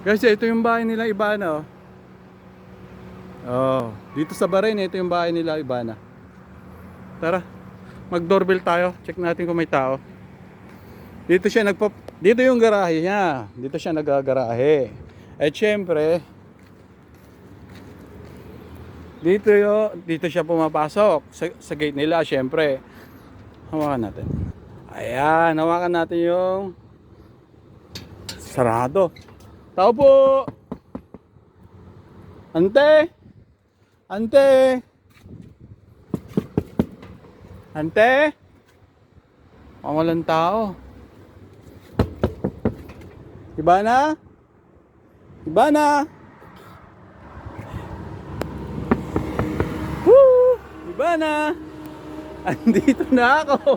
Guys, ito yung bahay nila Ibana, oh. Oh, dito sa Bahrain, ito yung bahay nila Ibana. Tara, mag-doorbell tayo. Check natin kung may tao. Dito yung garahe niya. Dito siya nagagarahe. Eh syempre, dito siya pumapasok sa gate nila, syempre. Hawakan natin. Ayan, hawakan natin yung sarado. Tao po. Ante. Ante. Ante. Walang tao. Ibana? Ibana? Woo! Ibana? Andito na ako.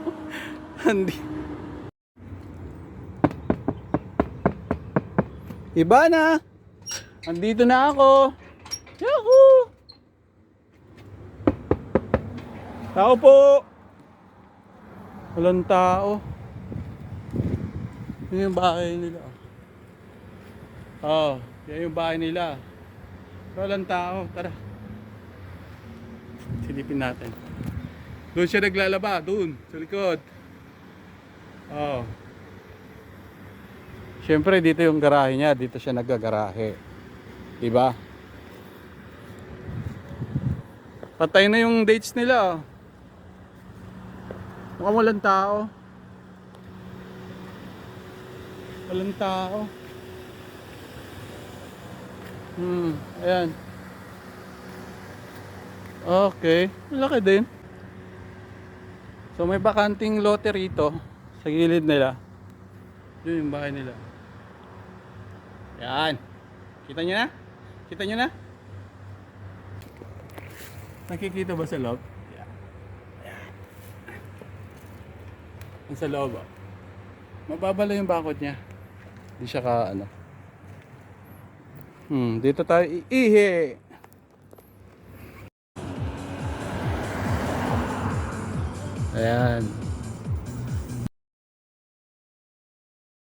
Ibana? Andito na ako. Yahoo! Tao po. Walang tao. Yan yung bahay nila. Oh, yan yung bahay nila. Walang tao. Tara. Silipin natin. Doon siya naglalaba. Doon. Sa likod. Oh. Siyempre dito yung garahe niya. Dito siya naggagarahe. Diba? Patay na yung dates nila. Mukhang walang tao. Walang tao. Ayan. Okay. Malaki din. So may bakanting lote rito sa gilid nila. Yun yung bahay nila. Ayan. Kita nyo na? Kita nyo na? Nakikita ba sa loob? Sa loob, oh. Mababa lang yung bakod niya. Hindi siya ka ano. Dito tayo iihi. Ayan.